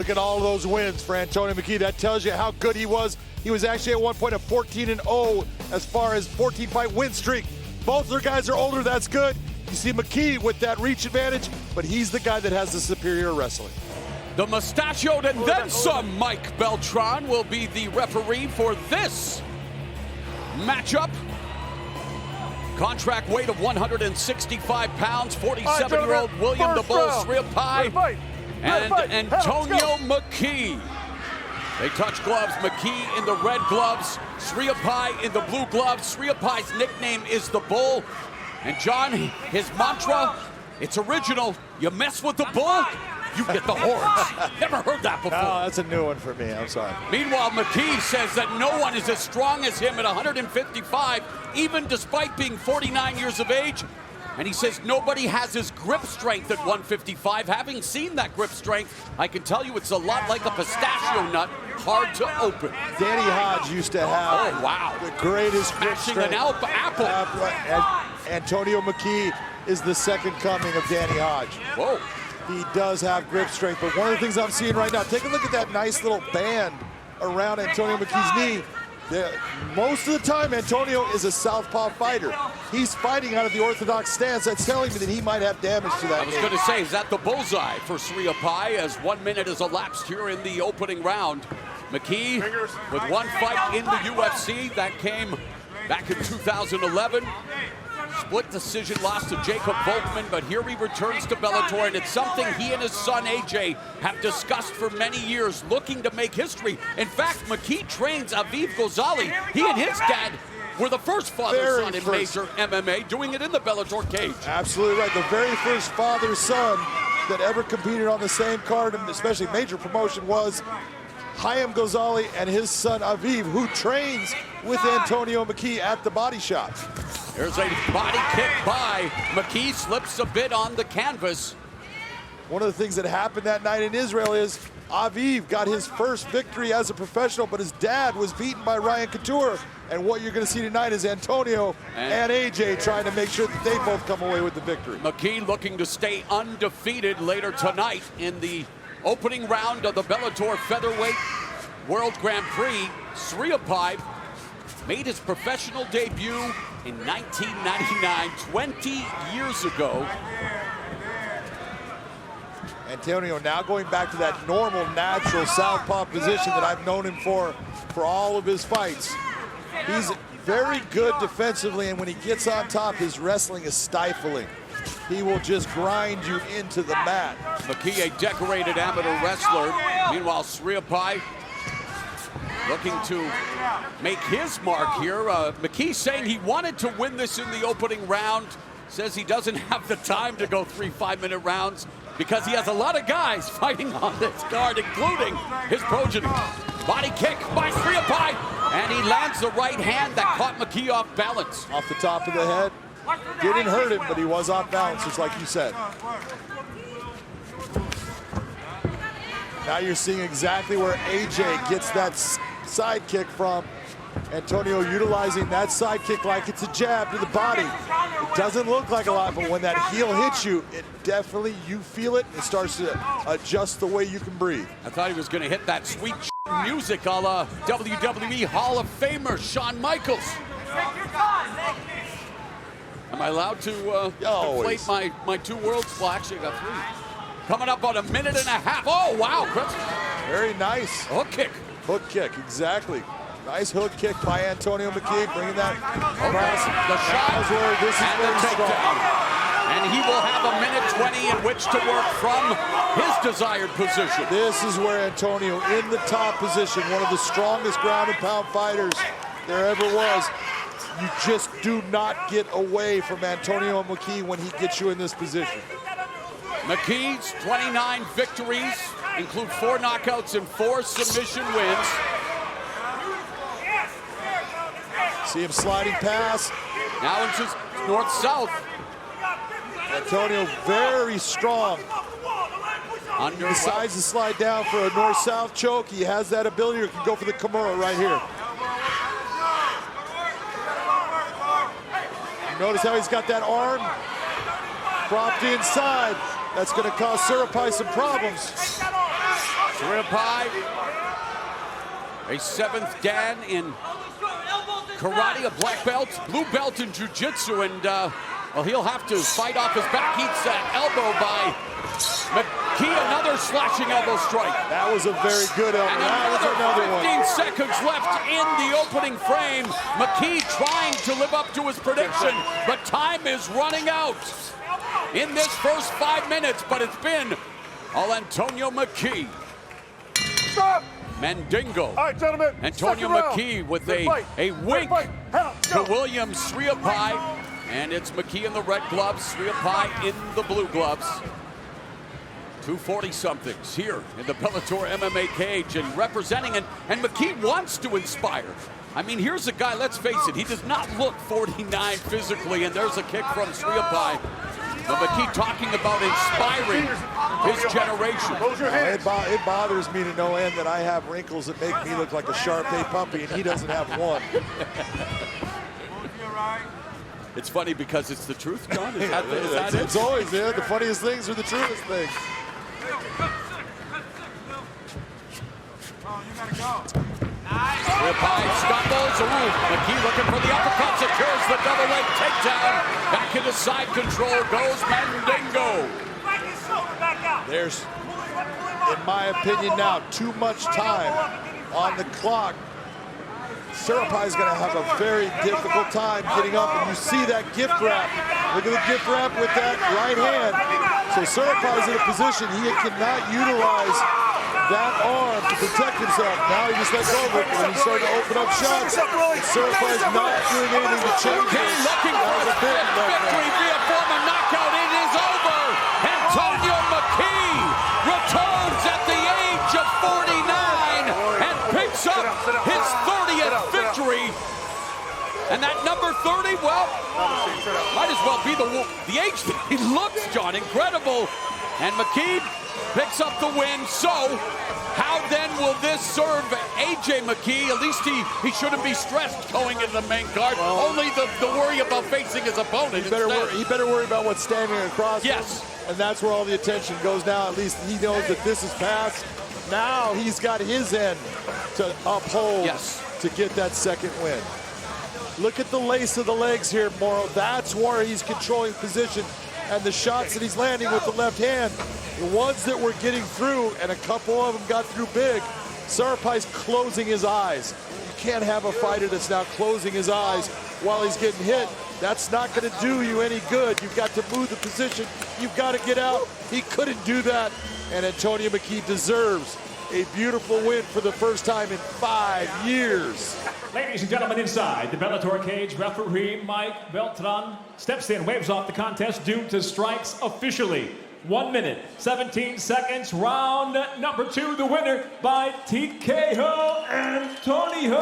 Look at all of those wins for Antonio McKee. That tells you how good he was. He was actually at one point a 14-0 as far as 14-fight win streak. Both their guys are older, that's good. You see McKee with that reach advantage, but he's the guy that has the superior wrestling. The mustachioed and then some Mike Beltran will be the referee for this matchup. Contract weight of 165 pounds, 47-year-old William the Bull Sriyapai and Antonio McKee. They touch gloves, McKee in the red gloves, Sriyapai in the blue gloves. Sriyapai's nickname is the Bull. And John, his mantra, it's original. You mess with the bull, you get the horns. Never heard that before. No, that's a new one for me, I'm sorry. Meanwhile, McKee says that no one is as strong as him at 155, even despite being 49 years of age. And he says nobody has his grip strength at 155. Having seen that grip strength, I can tell you it's a lot like a pistachio nut, hard to open. Danny Hodge used to have the greatest grip strength. An apple. And Antonio McKee is the second coming of Danny Hodge. Whoa. He does have grip strength, but one of the things I'm seeing right now, take a look at that nice little band around Antonio McKee's knee. Most of the time, Antonio is a southpaw fighter. He's fighting out of the orthodox stance. That's telling me that he might have damage to that knee. I was going to say, is that the bullseye for Sriyapai as 1 minute has elapsed here in the opening round? McKee with one fight in the UFC that came back in 2011. Split decision loss to Jacob Volkman, but here he returns to Bellator, and it's something he and his son AJ have discussed for many years, looking to make history. In fact, McKee trains Aviv Ghazali. He and his dad were the first father-son in major MMA, doing it in the Bellator cage. Absolutely right. The very first father-son that ever competed on the same card, and especially major promotion, was Chaim Ghazali and his son Aviv, who trains with Antonio McKee at the Body Shop. There's a body kick by McKee, slips a bit on the canvas. One of the things that happened that night in Israel is Aviv got his first victory as a professional, but his dad was beaten by Ryan Couture. And what you're going to see tonight is Antonio and AJ trying to make sure that they both come away with the victory. McKee looking to stay undefeated later tonight in the opening round of the Bellator Featherweight World Grand Prix. Sriyapai made his professional debut in 1999, 20 years ago. Antonio now going back to that normal, natural southpaw position that I've known him for all of his fights. He's very good defensively, and when he gets on top, his wrestling is stifling. He will just grind you into the mat. McKee, a decorated amateur wrestler. Meanwhile, Sriyapai looking to make his mark here. McKee saying he wanted to win this in the opening round. Says he doesn't have the time to go 3 5-minute rounds because he has a lot of guys fighting on this card, including his progeny. Body kick by Sriyapai, and he lands the right hand that caught McKee off balance. Off the top of the head. Didn't hurt him, but he was off balance, just like you said. Now you're seeing exactly where AJ gets that side kick from. Antonio utilizing that side kick like it's a jab to the body. It doesn't look like a lot, but when that heel hits you, it definitely, you feel it. It starts to adjust the way you can breathe. I thought he was going to hit that sweet music a la WWE Hall of Famer Shawn Michaels. Am I allowed to inflate my 2 worlds? Well, actually, I got 3. Coming up on a minute and a half. Oh, wow, Chris. Very nice. Hook kick. Hook kick, exactly. Nice hook kick by Antonio McKee, bringing that across. The shot this is and the takedown. And he will have a minute 20 in which to work from his desired position. This is where Antonio, in the top position, one of the strongest ground and pound fighters there ever was. You just do not get away from Antonio McKee when he gets you in this position. McKee's 29 victories include 4 knockouts and 4 submission wins. See him sliding past. Now it's just north-south. Antonio very strong. He decides to slide down for a north-south choke. He has that ability, or he can go for the Kimura right here. Notice how he's got that arm propped inside. That's going to cause Sriyapai some problems. Sriyapai, a 7th Dan in karate, a black belt, blue belt in jiu-jitsu, and well, he'll have to fight off his back. Eats that elbow by McKee, another slashing elbow strike. That was a very good elbow. And that was another 15 one. seconds left in the opening frame. McKee trying to live up to his prediction, but time is running out in this first 5 minutes, but it's been all Antonio McKee. Stop! Mandingo. All right, gentlemen. Antonio McKee with a wink to William Sriyapai. And it's McKee in the red gloves, Sriyapai in the blue gloves. 240-somethings here in the Bellator MMA cage and representing, and McKee wants to inspire. I mean, here's a guy, let's face it, he does not look 49 physically, and there's a kick from Sriyapai. But McKee talking about inspiring his generation. It bothers me to no end that I have wrinkles that make me look like a Sharpay puppy, and he doesn't have one. It's funny because it's the truth, John. Is that It's always the funniest things are the truest things. Sriyapai stumbles. McKee looking for the uppercut, secures the double leg takedown. Back into side control goes Mandingo. There's, in my opinion now, too much time on the clock. Sriyapai is going to have a very difficult time getting up, and you see that gift wrap. Look at the gift wrap with that right hand. So Sriyapai is in a position he cannot utilize that arm to protect himself. Now he just let go of it, and he's starting to open up shots. Sriyapai is not doing anything to change it. Looking for the victory via former knockout. It is over. Antonio McKee returns at the age of 49 and picks up his 30th victory. And that number 30, well, might as well be the age that he looks, John. Incredible. And McKee picks up the win. So how then will this serve AJ McKee? At least he shouldn't be stressed going into the main card. Well, only the worry about facing his opponent. He better worry about what's standing across him. Yes. And that's where all the attention goes now. At least he knows that this is past. Now he's got his end to uphold to get that second win. Look at the lace of the legs here, Morrow. That's where he's controlling position. And the shots that he's landing with the left hand, the ones that were getting through, and a couple of them got through big, Sriyapai's closing his eyes. You can't have a fighter that's now closing his eyes while he's getting hit. That's not going to do you any good. You've got to move the position. You've got to get out. He couldn't do that. And Antonio McKee deserves a beautiful win for the first time in 5 years. Ladies and gentlemen, inside the Bellator cage, referee Mike Beltran steps in, waves off the contest due to strikes officially. 1 minute, 17 seconds, round number 2, the winner by TKO, Antonio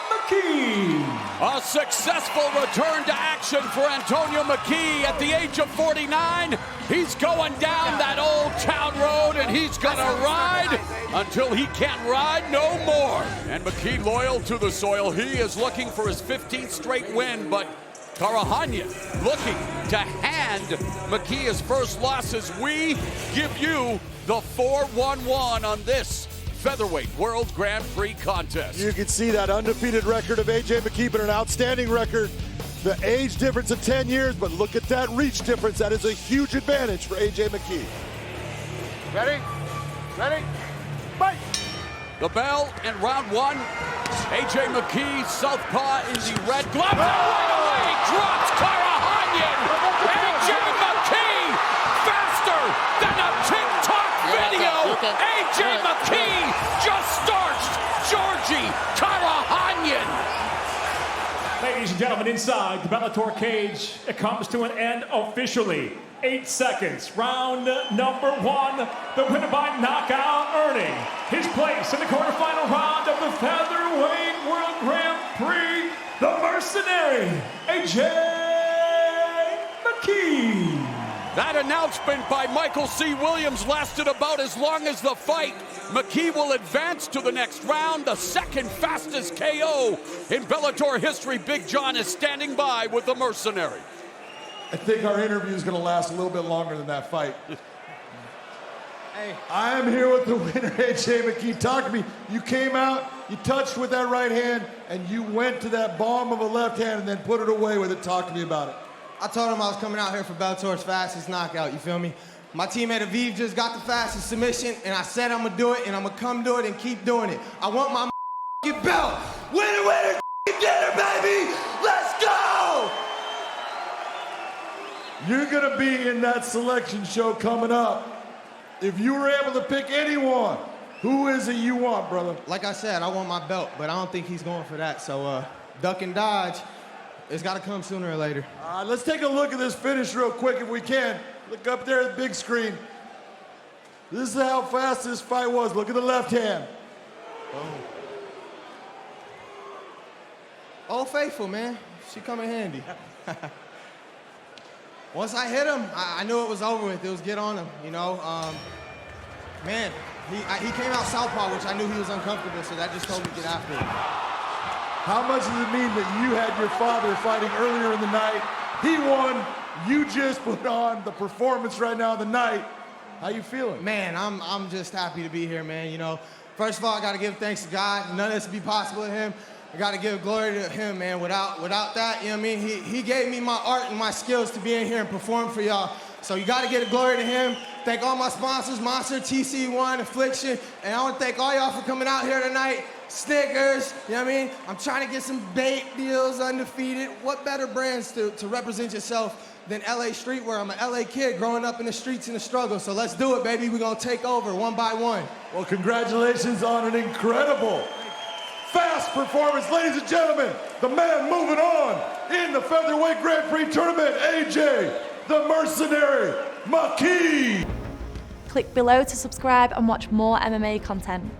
McKee. A successful return to action for Antonio McKee at the age of 49. He's going down that old town road, and he's gonna ride until he can't ride no more. And McKee loyal to the soil. He is looking for his 15th straight win, but Karakhanyan looking to hand McKee his first loss as we give you the 4-1-1 on this featherweight World Grand Prix contest. You can see that undefeated record of AJ McKee, but an outstanding record. The age difference of 10 years, but look at that reach difference. That is a huge advantage for AJ McKee. Ready? Ready? Fight! The bell in round 1. AJ McKee, southpaw in the red glove. Right away drops Karakhanyan. AJ McKee, faster than a TikTok video. AJ McKee just starched Georgi Karakhanyan. Ladies and gentlemen, inside the Bellator cage, it comes to an end officially. 8 seconds, round number 1. The winner by knockout, earning his place in the quarterfinal round of the featherweight World Grand Prix, the mercenary, AJ McKee. That announcement by Michael C. Williams lasted about as long as the fight. McKee will advance to the next round, the second fastest KO in Bellator history. Big John is standing by with the mercenary. I think our interview is going to last a little bit longer than that fight. Hey. I am here with the winner, AJ McKee. Talk to me. You came out, you touched with that right hand, and you went to that bomb of a left hand and then put it away with it. Talk to me about it. I told him I was coming out here for Bellator's fastest knockout, you feel me? My teammate Aviv just got the fastest submission, and I said I'm gonna do it, and I'm gonna come do it and keep doing it. I want my belt. Winner, winner, dinner, baby! Let's go! You're gonna be in that selection show coming up. If you were able to pick anyone, who is it you want, brother? Like I said, I want my belt, but I don't think he's going for that. So duck and dodge, it's gotta come sooner or later. Let's take a look at this finish real quick if we can. Look up there at the big screen. This is how fast this fight was. Look at the left hand. Old Faithful, man. She come in handy. Once I hit him, I knew it was over with. It was get on him, you know. Man, he came out southpaw, which I knew he was uncomfortable, so that just told me to get after him. How much does it mean that you had your father fighting earlier in the night? He won. You just put on the performance right now of the night. How you feeling? Man, I'm just happy to be here, man. You know, first of all, I got to give thanks to God. None of this would be possible to him. I got to give glory to him, man. Without that, you know what I mean? He gave me my art and my skills to be in here and perform for y'all. So you got to give glory to him. Thank all my sponsors, Monster, TC1, Affliction. And I want to thank all y'all for coming out here tonight. Snickers, you know what I mean? I'm trying to get some bait deals, undefeated. What better brands to represent yourself than LA streetwear? I'm an LA kid growing up in the streets in the struggle. So let's do it, baby. We're going to take over one by one. Well, congratulations on an incredible fast performance. Ladies and gentlemen, the man moving on in the Featherweight Grand Prix Tournament, AJ, the Mercenary McKee. Click below to subscribe and watch more MMA content.